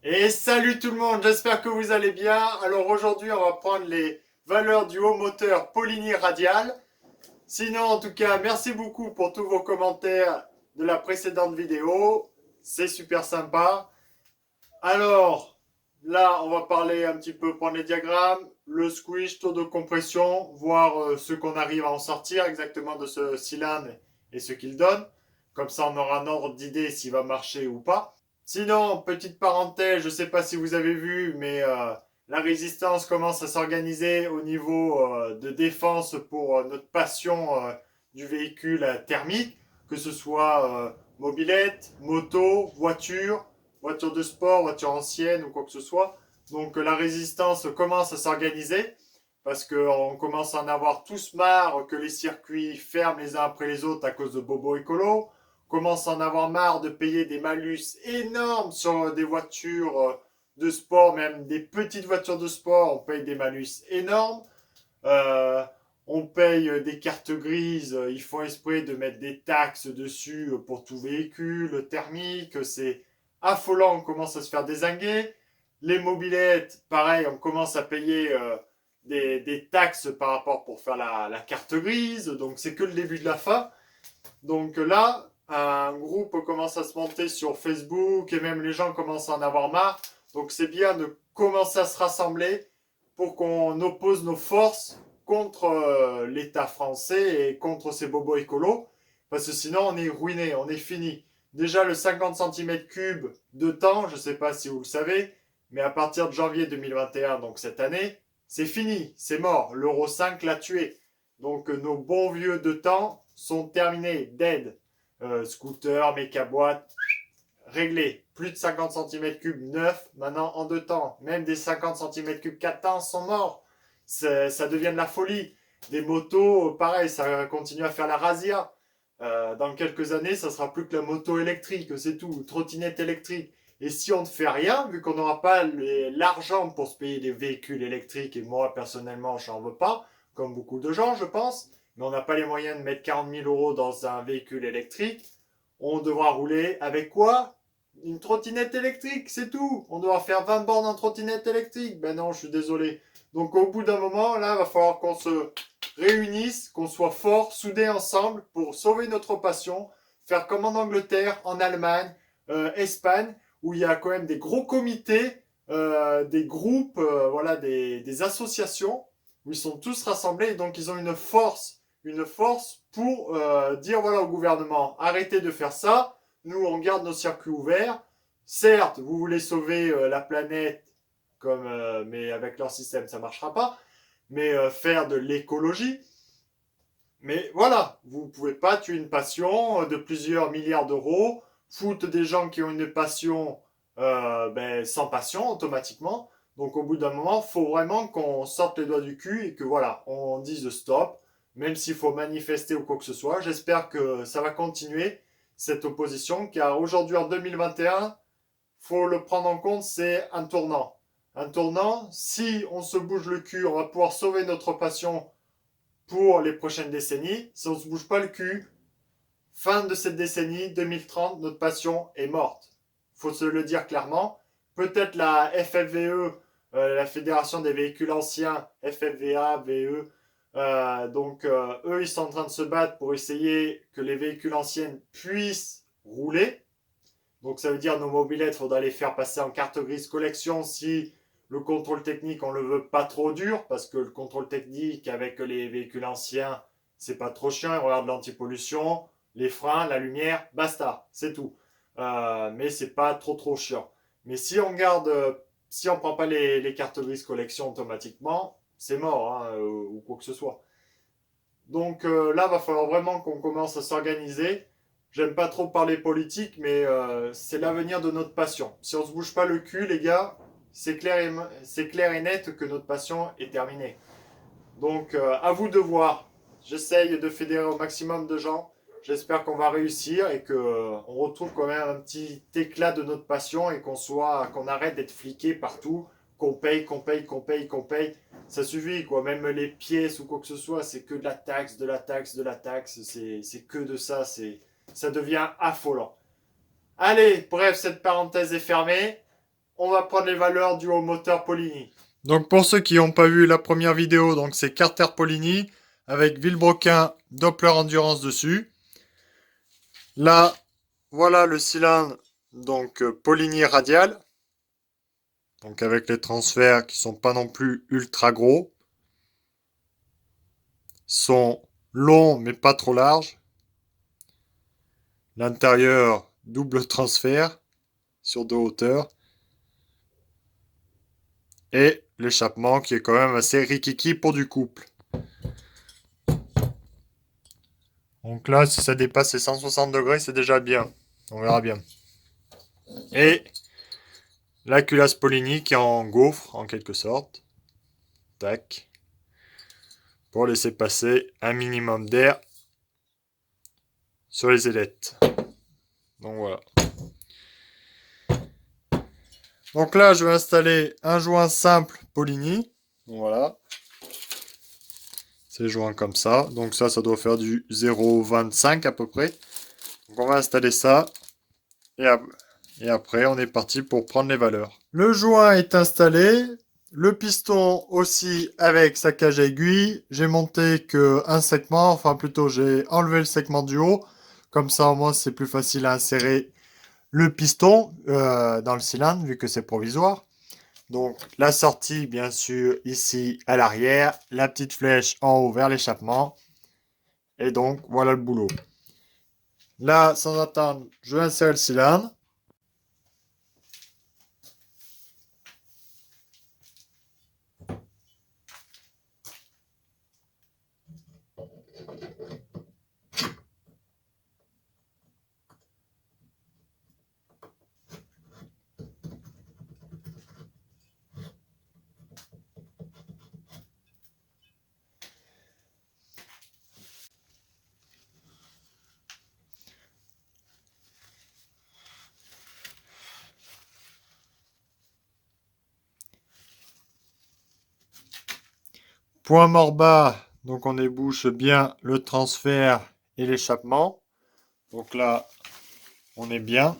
Et salut tout le monde, j'espère que vous allez bien. Alors aujourd'hui, on va prendre les valeurs du haut moteur Poligny radial. Sinon, en tout cas, merci beaucoup pour tous vos commentaires de la précédente vidéo. C'est super sympa. Alors, là, on va parler un petit peu, prendre les diagrammes, le squish, taux de compression, voir ce qu'on arrive à en sortir exactement de ce cylindre et ce qu'il donne. Comme ça, on aura un ordre d'idée s'il va marcher ou pas. Sinon, petite parenthèse, je ne sais pas si vous avez vu, mais la résistance commence à s'organiser au niveau de défense pour notre passion du véhicule thermique, que ce soit mobilette, moto, voiture de sport, voiture ancienne ou quoi que ce soit. Donc la résistance commence à s'organiser parce qu'on commence à en avoir tous marre que les circuits ferment les uns après les autres à cause de Bobo Écolo. On commence à en avoir marre de payer des malus énormes sur des voitures de sport, même des petites voitures de sport, on paye des malus énormes. Euh, on paye des cartes grises, ils font esprit de mettre des taxes dessus pour tout véhicule thermique, c'est affolant, on commence à se faire dézinguer. Les mobilettes, pareil, on commence à payer des taxes par rapport pour faire la carte grise, donc c'est que le début de la fin. Donc là, un groupe commence à se monter sur Facebook et même les gens commencent à en avoir marre. Donc c'est bien de commencer à se rassembler pour qu'on oppose nos forces contre l'État français et contre ces bobos écolos. Parce que sinon, on est ruiné, on est fini. Déjà, le 50 cm3 de temps, je ne sais pas si vous le savez, mais à partir de janvier 2021, donc cette année, c'est fini, c'est mort. L'Euro 5 l'a tué. Donc nos bons vieux de temps sont terminés, dead. Scooter, mécaboîte, réglé. Plus de 50 cm3 neuf, maintenant en deux temps. Même des 50 cm3 4 temps sont morts. Ça devient de la folie. Des motos, pareil, ça continue à faire la razzia. Dans quelques années, ça sera plus que la moto électrique, c'est tout, trottinette électrique. Et si on ne fait rien, vu qu'on n'aura pas l'argent pour se payer des véhicules électriques, et moi personnellement, j'en veux pas, comme beaucoup de gens, je pense, mais on n'a pas les moyens de mettre 40 000 euros dans un véhicule électrique, on devra rouler avec quoi? Une trottinette électrique, c'est tout. On devra faire 20 bornes en trottinette électrique. Ben non, je suis désolé. Donc au bout d'un moment, là, il va falloir qu'on se réunissent, qu'on soit forts, soudés ensemble pour sauver notre passion, faire comme en Angleterre, en Allemagne, Espagne, où il y a quand même des gros comités, des groupes, voilà, des associations, où ils sont tous rassemblés, et donc ils ont une force pour dire voilà au gouvernement, arrêtez de faire ça, nous on garde nos circuits ouverts, certes, vous voulez sauver la planète, comme, mais avec leur système ça ne marchera pas, mais faire de l'écologie. Mais voilà, vous ne pouvez pas tuer une passion de plusieurs milliards d'euros, foutre des gens qui ont une passion sans passion automatiquement. Donc au bout d'un moment, il faut vraiment qu'on sorte les doigts du cul et que voilà, on dise stop, même s'il faut manifester ou quoi que ce soit. J'espère que ça va continuer cette opposition, car aujourd'hui en 2021, faut le prendre en compte, c'est un tournant. Un tournant, si on se bouge le cul, on va pouvoir sauver notre passion pour les prochaines décennies. Si on ne se bouge pas le cul, fin de cette décennie, 2030, notre passion est morte. Il faut se le dire clairement. Peut-être la FFVE, la Fédération des véhicules anciens, FFVA, VE, eux, ils sont en train de se battre pour essayer que les véhicules anciens puissent rouler. Donc ça veut dire nos mobilettes, il faudra les faire passer en carte grise collection si le contrôle technique, on le veut pas trop dur, parce que le contrôle technique avec les véhicules anciens, c'est pas trop chiant. On regarde l'antipollution, les freins, la lumière, basta, c'est tout. Mais c'est pas trop chiant. Mais si on garde, si on prend pas les cartes grises collection automatiquement, c'est mort, hein, ou quoi que ce soit. Donc là, va falloir vraiment qu'on commence à s'organiser. J'aime pas trop parler politique, mais c'est l'avenir de notre passion. Si on se bouge pas le cul, les gars, c'est clair et net que notre passion est terminée. Donc à vous de voir. J'essaye de fédérer au maximum de gens. J'espère qu'on va réussir et que on retrouve quand même un petit éclat de notre passion et qu'on arrête d'être fliqué partout, qu'on paye. Ça suffit quoi. Même les pièces ou quoi que ce soit, c'est que de la taxe, de la taxe, de la taxe. C'est que de ça. Ça devient affolant. Allez, bref, cette parenthèse est fermée. on va prendre les valeurs du haut moteur Poligny. Donc pour ceux qui n'ont pas vu la première vidéo, donc c'est Carter Poligny avec Villebroquin Doppler Endurance dessus. Là, voilà le cylindre donc Poligny radial. Donc avec les transferts qui sont pas non plus ultra gros. Sont longs mais pas trop larges. L'intérieur double transfert sur 2 hauteurs. Et l'échappement qui est quand même assez rikiki pour du couple. Donc là, si ça dépasse les 160 degrés, c'est déjà bien. On verra bien. Et la culasse Poligny qui est en gaufre, en quelque sorte. Tac. Pour laisser passer un minimum d'air sur les ailettes. Donc voilà. Donc là, je vais installer un joint simple Poligny. Voilà. C'est joint comme ça. Donc ça doit faire du 0,25 à peu près. Donc on va installer ça. Et après, on est parti pour prendre les valeurs. Le joint est installé. Le piston aussi avec sa cage à aiguille. J'ai monté qu'un segment. Enfin plutôt, j'ai enlevé le segment du haut. Comme ça, au moins, c'est plus facile à insérer le piston dans le cylindre, vu que c'est provisoire. Donc, la sortie, bien sûr, ici à l'arrière. La petite flèche en haut vers l'échappement. Et donc, voilà le boulot. Là, sans attendre, je vais insérer le cylindre. Point mort bas, donc on ébouche bien le transfert et l'échappement. Donc là, on est bien.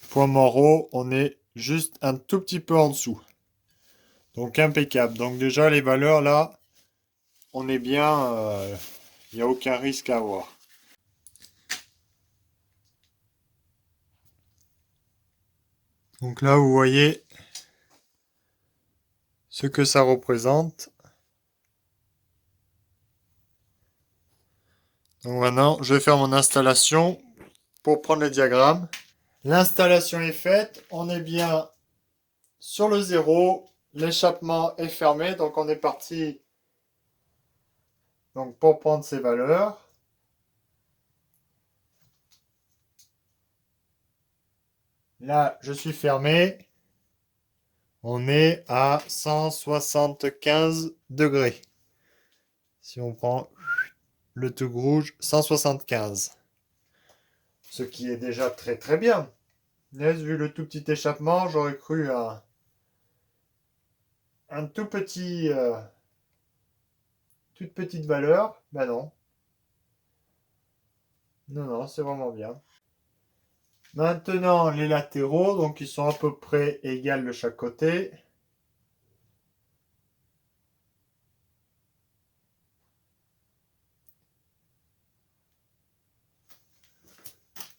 Point mort haut, on est juste un tout petit peu en dessous. Donc impeccable. Donc déjà les valeurs là, on est bien. Il n'y a aucun risque à avoir. Donc là, vous voyez ce que ça représente. Donc maintenant, je vais faire mon installation pour prendre le diagramme. L'installation est faite. On est bien sur le 0. L'échappement est fermé. Donc on est parti donc, pour prendre ces valeurs. Là, je suis fermé. On est à 175 degrés. Si on prend le truc rouge, 175. Ce qui est déjà très très bien. Vu le tout petit échappement, j'aurais cru un tout petit... toute petite valeur. Ben non. Non, non, c'est vraiment bien. Maintenant, les latéraux, donc ils sont à peu près égales de chaque côté.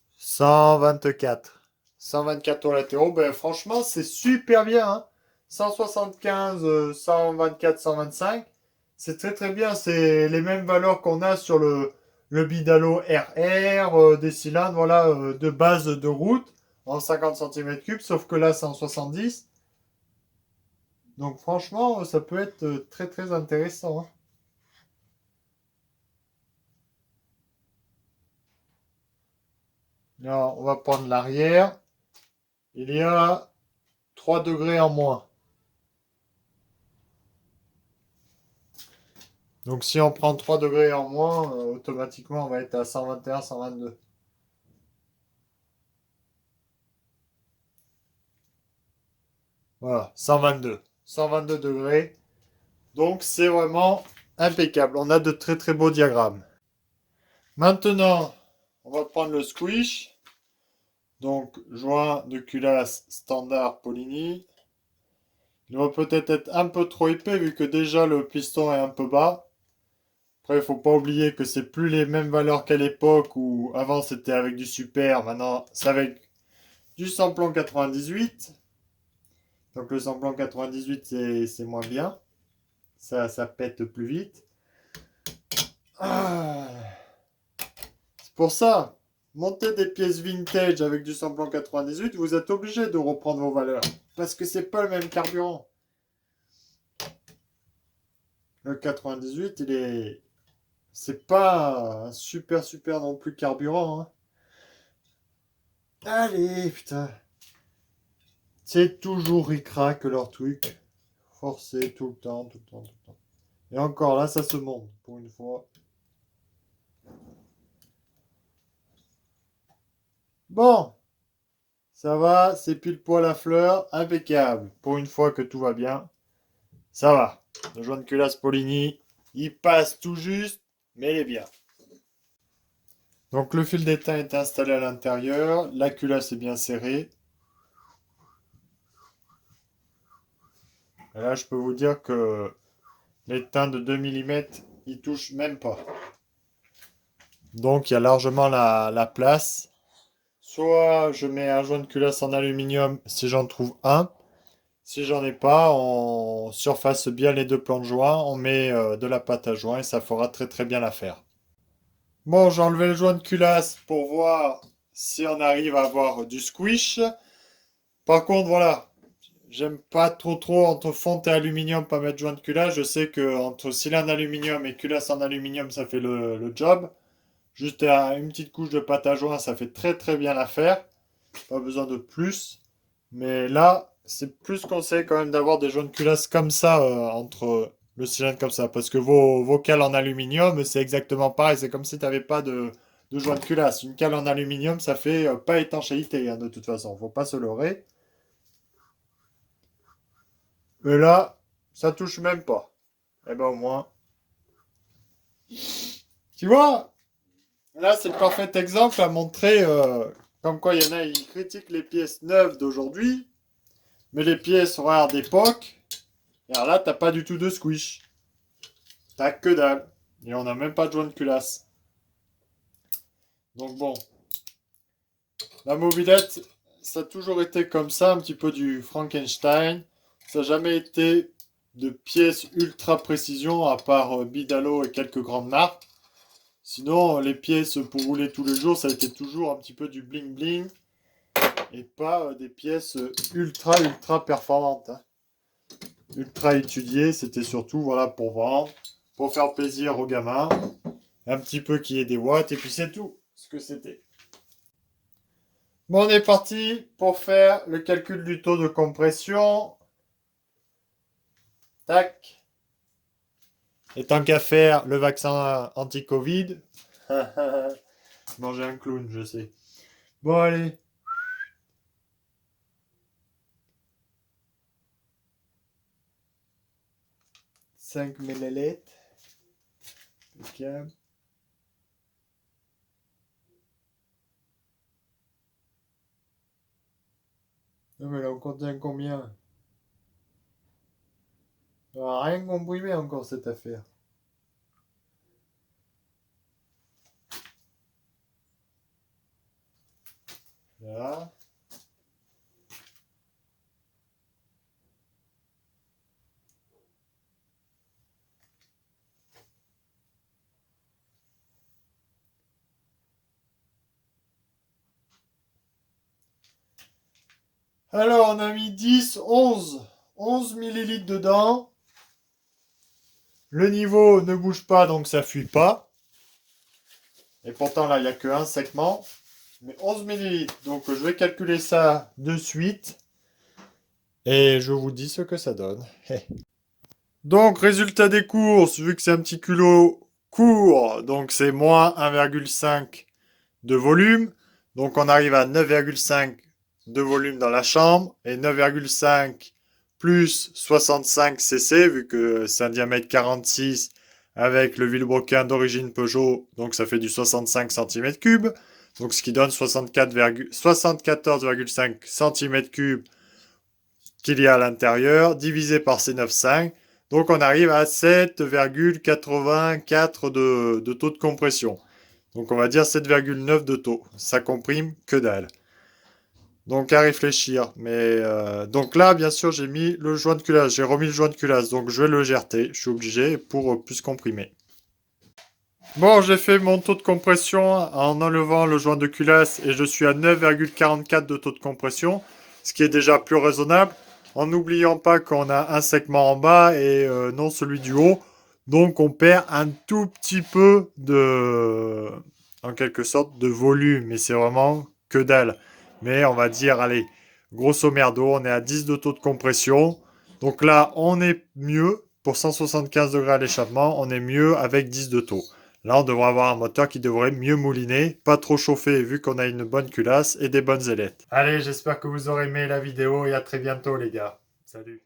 « 124. 124 aux latéraux, ben franchement, c'est super bien. Hein. 175, 124, 125. C'est très très bien. C'est les mêmes valeurs qu'on a sur le Bidalo RR, des cylindres voilà, de base de route en 50 cm3, sauf que là c'est en 70. Donc franchement, ça peut être très très intéressant. Hein. Là, on va prendre l'arrière. Il y a 3 degrés en moins. Donc si on prend 3 degrés en moins, automatiquement on va être à 121, 122. Voilà, 122. 122 degrés. Donc c'est vraiment impeccable. On a de très très beaux diagrammes. Maintenant, on va prendre le squish. Donc, joint de culasse standard Polini. Il va peut-être être un peu trop épais vu que déjà le piston est un peu bas. Après, il faut pas oublier que c'est plus les mêmes valeurs qu'à l'époque où avant c'était avec du super, maintenant c'est avec du samplon 98. Donc le samplon 98 c'est moins bien. Ça pète plus vite. Ah. C'est pour ça, monter des pièces vintage avec du samplon 98, vous êtes obligé de reprendre vos valeurs. Parce que c'est pas le même carburant. Le 98, c'est pas un super non plus carburant. Hein. Allez, putain. C'est toujours ric-rac leur truc. Forcé tout le temps, tout le temps, tout le temps. Et encore là, ça se monte pour une fois. Bon, ça va, c'est pile poil à fleur, impeccable. Pour une fois que tout va bien, ça va. Le joint de culasse Polini, il passe tout juste, mais il est bien. Donc le fil d'étain est installé à l'intérieur, la culasse est bien serrée. Et là, je peux vous dire que l'étain de 2 mm, il touche même pas. Donc il y a largement la place. Soit je mets un joint de culasse en aluminium si j'en trouve un. Si j'en ai pas, on surface bien les deux plans de joint, on met de la pâte à joint et ça fera très bien l'affaire. Bon, j'ai enlevé le joint de culasse pour voir si on arrive à avoir du squish. Par contre, voilà, j'aime pas trop entre fonte et aluminium pas mettre joint de culasse. Je sais que entre cylindre aluminium et culasse en aluminium, ça fait le job. Juste une petite couche de pâte à joint, ça fait très bien l'affaire. Pas besoin de plus. Mais là, c'est plus conseil quand même d'avoir des joints de culasse comme ça entre le cylindre comme ça. Parce que vos cales en aluminium, c'est exactement pareil. C'est comme si tu n'avais pas de joint de culasse. Une cale en aluminium, ça fait pas étanchéité hein, de toute façon. Faut pas se leurrer. Et là, ça touche même pas. Et ben au moins. Tu vois, là c'est le parfait exemple à montrer comme quoi il y en a, ils critiquent les pièces neuves d'aujourd'hui. Mais les pièces rares d'époque, et alors là, t'as pas du tout de squish. T'as que dalle. Et on n'a même pas de joint de culasse. Donc bon, la mobilette, ça a toujours été comme ça, un petit peu du Frankenstein. Ça n'a jamais été de pièces ultra précision, à part Bidalo et quelques grandes marques. Sinon, les pièces pour rouler tous les jours, ça a été toujours un petit peu du bling bling. Et pas des pièces ultra performantes. Hein. Ultra étudiées, c'était surtout voilà, pour vendre, pour faire plaisir aux gamins. Un petit peu qu'il y ait des watts, et puis c'est tout ce que c'était. Bon, on est parti pour faire le calcul du taux de compression. Tac. Et tant qu'à faire le vaccin anti-Covid. Manger un clown, je sais. Bon, allez. 5 millilitres. Impeccable. Non, mais là, on contient combien? On n'a rien comprimé encore cette affaire. Là. Alors, on a mis 10, 11. 11 millilitres dedans. Le niveau ne bouge pas, donc ça fuit pas. Et pourtant, là, il n'y a qu'un segment. Mais 11 millilitres. Donc, je vais calculer ça de suite. Et je vous dis ce que ça donne. Donc, résultat des courses, vu que c'est un petit culot court, donc c'est moins 1,5 de volume. Donc, on arrive à 9,5 de volume dans la chambre. Et 9,5 plus 65 cc, vu que c'est un diamètre 46 avec le vilebrequin d'origine Peugeot, donc ça fait du 65 cm3, donc ce qui donne 74,5 cm3 qu'il y a à l'intérieur, divisé par ces 9,5. Donc on arrive à 7,84 de taux de compression. Donc on va dire 7,9 de taux. Ça comprime que dalle. Donc à réfléchir. Mais donc là, bien sûr, j'ai mis le joint de culasse. J'ai remis le joint de culasse. Donc je vais le GRT. Je suis obligé pour plus comprimer. Bon, j'ai fait mon taux de compression en enlevant le joint de culasse et je suis à 9,44 de taux de compression, ce qui est déjà plus raisonnable, en n'oubliant pas qu'on a un segment en bas et non celui du haut. Donc on perd un tout petit peu en quelque sorte, de volume, mais c'est vraiment que dalle. Mais on va dire, allez, grosso merdo, on est à 10 de taux de compression. Donc là, on est mieux pour 175 degrés à l'échappement, on est mieux avec 10 de taux. Là, on devrait avoir un moteur qui devrait mieux mouliner, pas trop chauffer vu qu'on a une bonne culasse et des bonnes ailettes. Allez, j'espère que vous aurez aimé la vidéo et à très bientôt les gars. Salut.